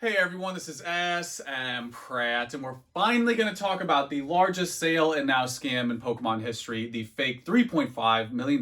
Hey everyone, this is smpratte, and we're finally going to talk about the largest sale and now scam in Pokemon history, the fake $3.5 million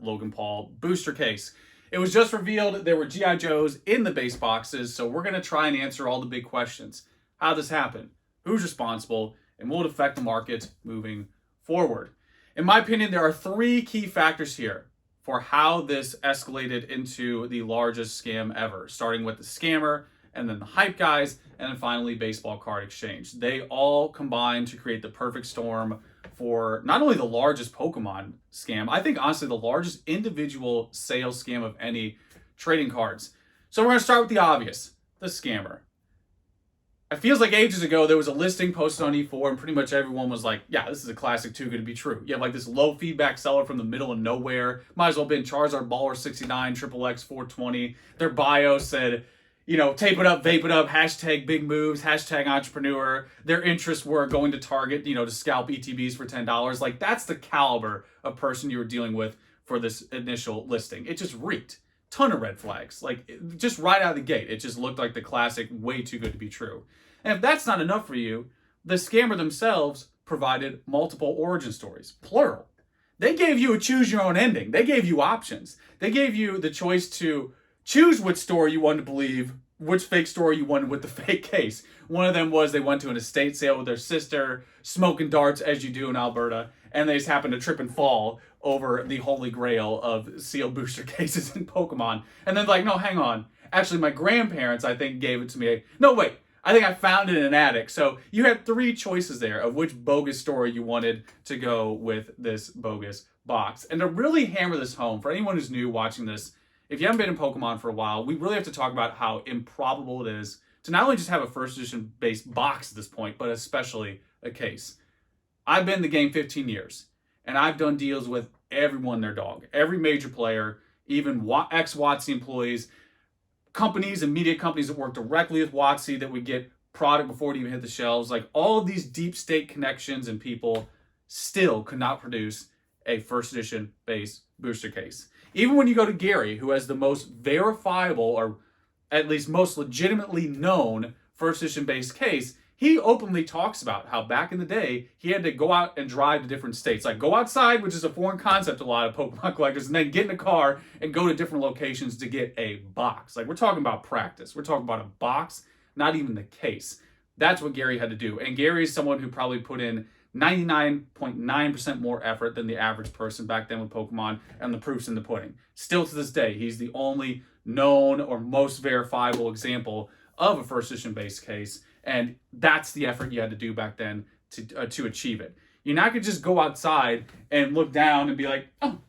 Logan Paul booster case. It was just revealed there were G.I. Joes in the base boxes, so we're going to try and answer all the big questions. How did this happen? Who's responsible? And will it affect the market moving forward? In my opinion, there are three key factors here for how this escalated into the largest scam ever, starting with the scammer, and then the hype guys, and then finally baseball card exchange. They all combine to create the perfect storm for not only the largest Pokemon scam, I think honestly the largest individual sales scam of any trading cards. So we're going to start with the obvious, the scammer. It feels like ages ago there was a listing posted on E4 and pretty much everyone was like, yeah, this is a classic too good to be true. You have like this low feedback seller from the middle of nowhere. Might as well have been Charizard Baller 69, Triple X 420. Their bio said, tape it up, vape it up, hashtag big moves, hashtag entrepreneur. Their interests were going to Target, to scalp ETBs for $10. Like, that's the caliber of person you were dealing with for this initial listing. It just reeked. Ton of red flags. Like, just right out of the gate, it just looked like the classic, way too good to be true. And if that's not enough for you, the scammer themselves provided multiple origin stories, plural. They gave you a choose your own ending. They gave you options. They gave you the choice to choose which story you wanted to believe, which fake story you wanted with the fake case. One of them was they went to an estate sale with their sister, smoking darts as you do in Alberta, and they just happened to trip and fall over the holy grail of sealed booster cases in Pokemon. And then like, no, hang on. Actually, my grandparents, I think, gave it to me. No, wait. I think I found it in an attic. So you had three choices there of which bogus story you wanted to go with this bogus box. And to really hammer this home, for anyone who's new watching this, if you haven't been in Pokemon for a while, we really have to talk about how improbable it is to not only just have a first edition based box at this point, but especially a case. I've been in the game 15 years, and I've done deals with everyone and their dog, every major player, even ex-WotC employees, companies and media companies that work directly with WotC that would get product before it even hit the shelves. Like, all of these deep state connections and people still could not produce a first edition base booster case. Even when you go to Gary, who has the most verifiable, or at least most legitimately known first edition base case, he openly talks about how back in the day, he had to go out and drive to different states. Like, go outside, which is a foreign concept to a lot of Pokemon collectors, and then get in a car and go to different locations to get a box. Like, we're talking about practice. We're talking about a box, not even the case. That's what Gary had to do. And Gary is someone who probably put in 99.9% more effort than the average person back then with Pokemon, and the proof's in the pudding. Still to this day, he's the only known or most verifiable example of a first edition base case, and that's the effort you had to do back then to achieve it. You're not gonna just go outside and look down and be like, oh,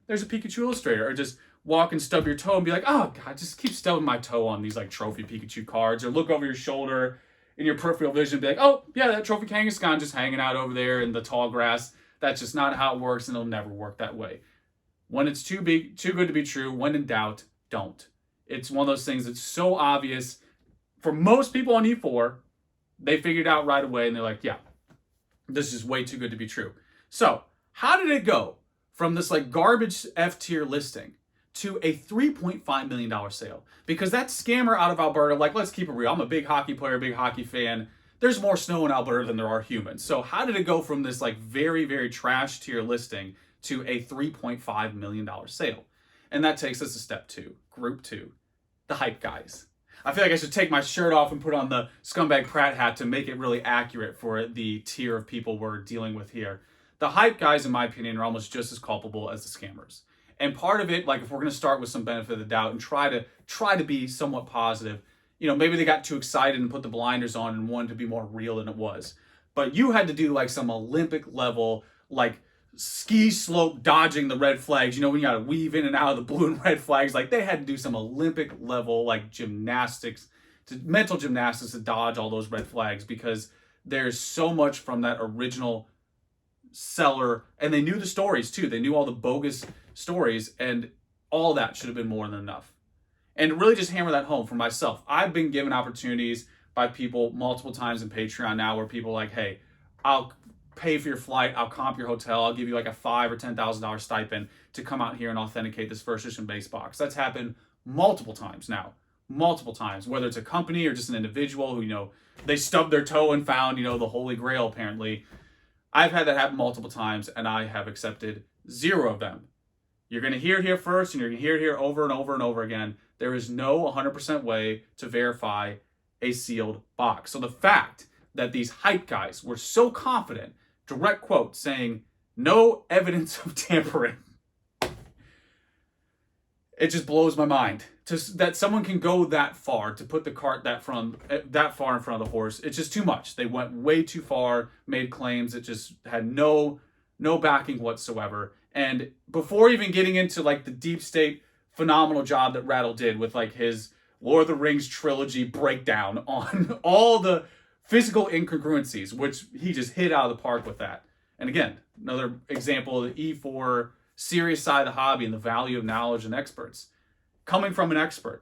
there's a Pikachu illustrator, or just walk and stub your toe and be like, oh god, just keep stubbing my toe on these like trophy Pikachu cards, or look over your shoulder in your peripheral vision, be like, oh, yeah, that trophy Kangaskhan just hanging out over there in the tall grass. That's just not how it works, and it'll never work that way. When it's too big, too good to be true, when in doubt, don't. It's one of those things that's so obvious. For most people on E4, they figured out right away, and they're like, yeah, this is way too good to be true. So, how did it go from this like garbage F tier listing to a $3.5 million sale? Because that scammer out of Alberta, like, let's keep it real. I'm a big hockey player, big hockey fan. There's more snow in Alberta than there are humans. So how did it go from this like very, very trash tier listing to a $3.5 million sale? And that takes us to step two, group two, the hype guys. I feel like I should take my shirt off and put on the scumbag Pratt hat to make it really accurate for the tier of people we're dealing with here. The hype guys, in my opinion, are almost just as culpable as the scammers. And part of it, like, if we're going to start with some benefit of the doubt and try to be somewhat positive, maybe they got too excited and put the blinders on and wanted to be more real than it was. But you had to do like some Olympic level, like ski slope dodging the red flags. When you got to weave in and out of the blue and red flags, like they had to do some Olympic level, like mental gymnastics to dodge all those red flags, because there's so much from that original seller, and they knew the stories too. They knew all the bogus stories, and all that should have been more than enough. And to really just hammer that home for myself, I've been given opportunities by people multiple times in Patreon now where people are like, hey, I'll pay for your flight, I'll comp your hotel, I'll give you like a $5,000 or $10,000 stipend to come out here and authenticate this first edition base box. That's happened multiple times now multiple times, whether it's a company or just an individual who, they stubbed their toe and found, the Holy Grail, apparently. I've had that happen multiple times, and I have accepted 0 of them. You're going to hear it here first, and you're going to hear it here over and over and over again. There is no 100% way to verify a sealed box. So the fact that these hype guys were so confident, direct quote, saying no evidence of tampering, it just blows my mind. That someone can go that far to put the cart that far in front of the horse. It's just too much. They went way too far, made claims that just had no backing whatsoever. And before even getting into like the deep state phenomenal job that Rattle did with like his Lord of the Rings trilogy breakdown on all the physical incongruencies, which he just hit out of the park with that. And again, another example of the E4 serious side of the hobby and the value of knowledge and experts. Coming from an expert,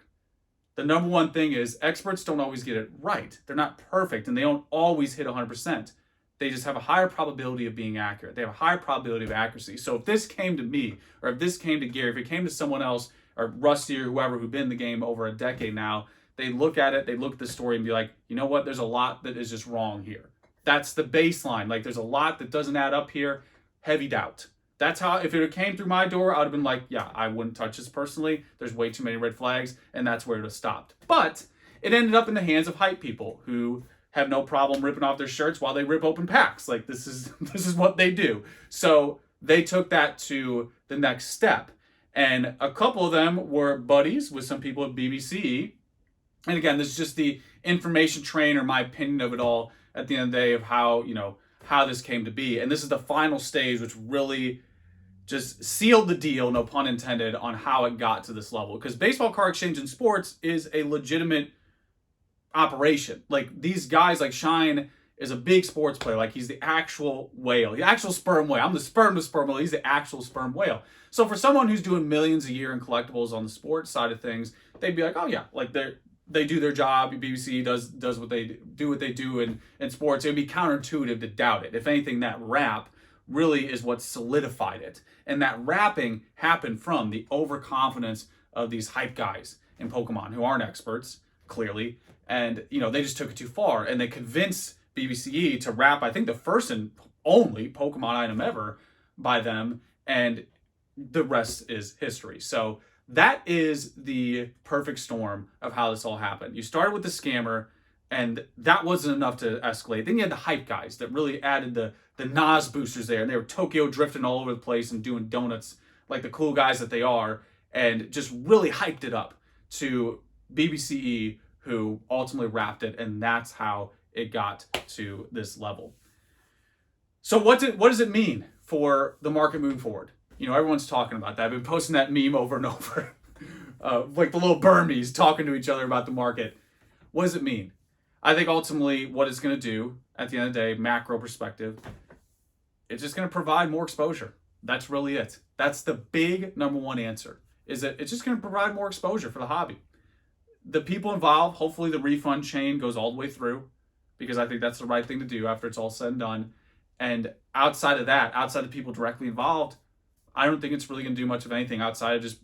the number one thing is experts don't always get it right. They're not perfect, and they don't always hit 100%. They just have a higher probability of being accurate. They have a higher probability of accuracy. So if this came to me, or if this came to Gary, if it came to someone else, or Rusty or whoever who've been in the game over a decade now, they look at it, they look at the story and be like, you know what, there's a lot that is just wrong here. That's the baseline. Like, there's a lot that doesn't add up here. Heavy doubt. That's how, if it came through my door, I would have been like, yeah, I wouldn't touch this personally. There's way too many red flags, and that's where it would have stopped. But it ended up in the hands of hype people who have no problem ripping off their shirts while they rip open packs. Like, this is what they do. So they took that to the next step. And a couple of them were buddies with some people at BBC. And again, this is just the information train, or my opinion of it all at the end of the day of how, how this came to be. And this is the final stage, which really just sealed the deal, no pun intended, on how it got to this level. Because baseball card exchange in sports is a legitimate operation. Like, these guys, like Shine is a big sports player. Like, he's the actual whale, the actual sperm whale. I'm the sperm whale. He's the actual sperm whale. So for someone who's doing millions a year in collectibles on the sports side of things, they'd be like, oh yeah, like they do their job. BBC does what they do in sports. It would be counterintuitive to doubt it. If anything, that rap really is what solidified it. And that rapping happened from the overconfidence of these hype guys in Pokemon who aren't experts, clearly. And, they just took it too far. And they convinced BBCE to rap, I think, the first and only Pokemon item ever by them. And the rest is history. So that is the perfect storm of how this all happened. You started with the scammer, and that wasn't enough to escalate. Then you had the hype guys that really added the Nas boosters there, and they were Tokyo drifting all over the place and doing donuts like the cool guys that they are, and just really hyped it up to BBCE, who ultimately wrapped it, and that's how it got to this level. So what does it mean for the market moving forward? Everyone's talking about that. I've been posting that meme over and over, like the little Burmese talking to each other about the market. What does it mean? I think ultimately what it's going to do at the end of the day, macro perspective, it's just going to provide more exposure. That's really it. That's the big number one answer, is that it's just going to provide more exposure for the hobby. The people involved, hopefully the refund chain goes all the way through, because I think that's the right thing to do after it's all said and done. And outside of that, outside of people directly involved, I don't think it's really going to do much of anything outside of just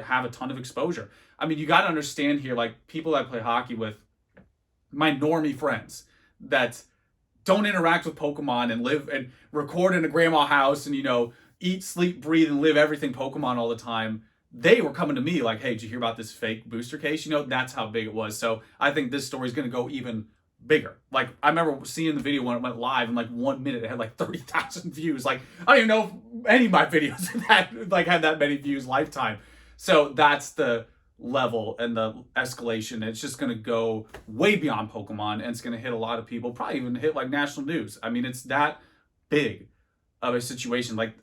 have a ton of exposure. I mean, you got to understand here, like people that I play hockey with, my normie friends that don't interact with Pokemon and live and record in a grandma house and, eat, sleep, breathe, and live everything Pokemon all the time. They were coming to me like, hey, did you hear about this fake booster case? That's how big it was. So I think this story is going to go even bigger. Like, I remember seeing the video when it went live in like 1 minute, it had like 30,000 views. Like, I don't even know if any of my videos had that many views lifetime. So that's the level and the escalation. It's just going to go way beyond Pokemon, and it's going to hit a lot of people, probably even hit like national news. I mean, it's that big of a situation. Like,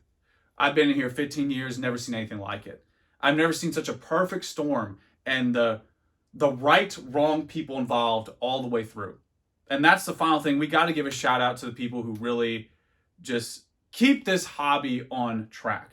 I've been in here 15 years, never seen anything like it. I've never seen such a perfect storm, and the right, wrong people involved all the way through. And that's the final thing. We got to give a shout out to the people who really just keep this hobby on track.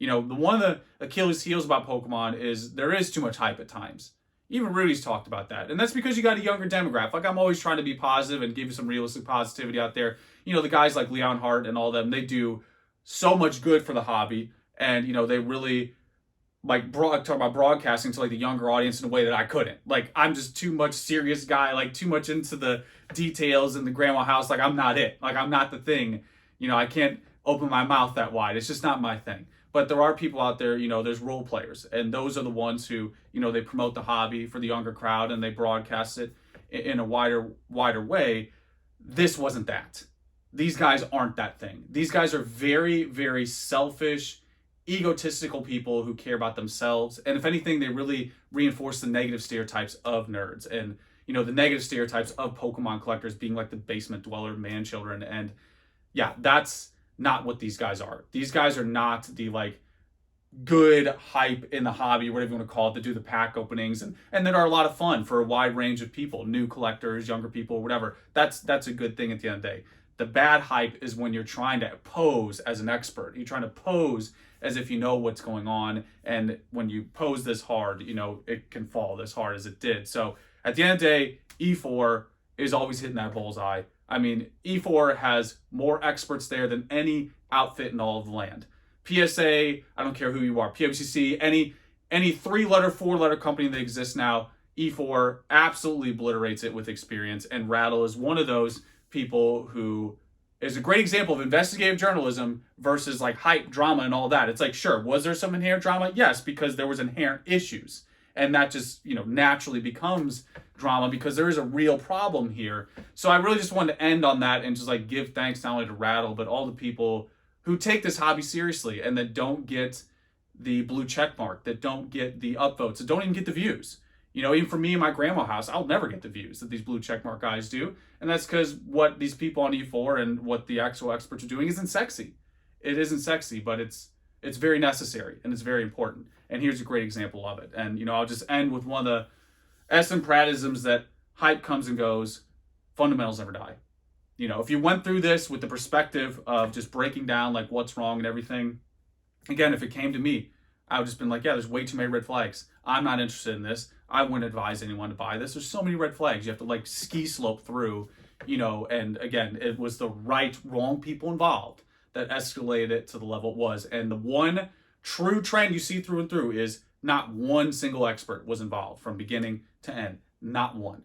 One of the Achilles heels about Pokemon is there is too much hype at times. Even Rudy's talked about that. And that's because you got a younger demographic. Like, I'm always trying to be positive and give you some realistic positivity out there. The guys like Leon Hart and all them, they do so much good for the hobby. And, they really like talk about broadcasting to like the younger audience in a way that I couldn't. Like I'm just too much serious guy, like too much into the details in the grandma house. Like I'm not it. Like I'm not the thing. I can't open my mouth that wide. It's just not my thing. But there are people out there, there's role players, and those are the ones who, they promote the hobby for the younger crowd and they broadcast it in a wider way. This wasn't that. These guys aren't that thing. These guys are very, very selfish, egotistical people who care about themselves. And if anything, they really reinforce the negative stereotypes of nerds and, the negative stereotypes of Pokemon collectors being like the basement dweller man children. And yeah, that's not what these guys are. These guys are not the like good hype in the hobby, whatever you want to call it, to do the pack openings and that are a lot of fun for a wide range of people, new collectors, younger people, whatever. That's a good thing at the end of the day. The bad hype is when you're trying to pose as an expert. You're trying to pose as if you know what's going on. And when you pose this hard, it can fall this hard as it did. So at the end of the day, E4 is always hitting that bullseye. I mean, E4 has more experts there than any outfit in all of the land. PSA, I don't care who you are, PWCC, any 3-letter, 4-letter company that exists now, E4 absolutely obliterates it with experience. And Rattle is one of those people who is a great example of investigative journalism versus like hype, drama, and all that. It's like, sure, was there some inherent drama? Yes, because there was inherent issues. And that just, naturally becomes drama because there is a real problem here. So I really just wanted to end on that and just like give thanks not only to Rattle, but all the people who take this hobby seriously and that don't get the blue check mark, that don't get the upvotes, that don't even get the views. Even for me in my grandma house, I'll never get the views that these blue checkmark guys do. And that's because what these people on E4 and what the actual experts are doing isn't sexy. It isn't sexy, but it's very necessary and it's very important. And here's a great example of it. And, I'll just end with one of the smpratisms that hype comes and goes, fundamentals never die. If you went through this with the perspective of just breaking down like what's wrong and everything, again, if it came to me, I would just been like, yeah, there's way too many red flags. I'm not interested in this. I wouldn't advise anyone to buy this. There's so many red flags. You have to like ski slope through, and again, it was the wrong people involved that escalated it to the level it was. And the one true trend you see through and through is not one single expert was involved from beginning to end. Not one.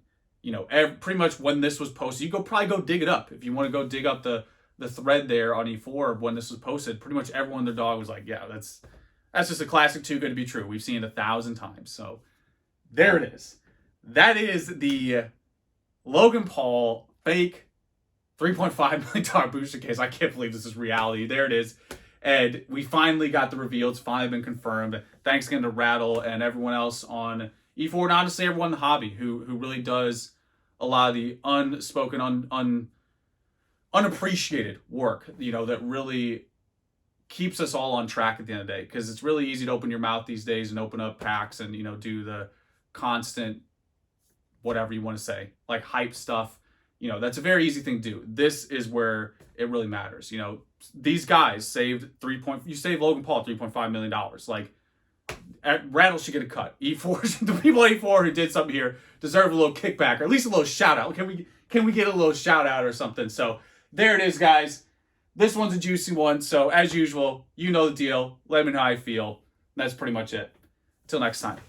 Pretty much when this was posted, you probably go dig it up. If you want to go dig up the thread there on E4 when this was posted, pretty much everyone and their dog was like, yeah, that's just a classic too good to be true. We've seen it 1,000 times. So there it is. That is the Logan Paul fake $3.5 million booster case. I can't believe this is reality. There it is. And we finally got the reveal. It's finally been confirmed. Thanks again to Rattle and everyone else on E4, and honestly everyone in the hobby who really does a lot of the unspoken, unappreciated work, that really keeps us all on track at the end of the day. Because it's really easy to open your mouth these days and open up packs and, do the constant, whatever you want to say, like hype stuff. That's a very easy thing to do. This is where it really matters. These guys saved you saved Logan Paul $3.5 million. Like, Rattle should get a cut. E4, the people at E4 who did something here deserve a little kickback or at least a little shout out. Can we get a little shout out or something? So there it is, guys. This one's a juicy one. So as usual, you know the deal. Let me know how you feel. That's pretty much it. Till next time.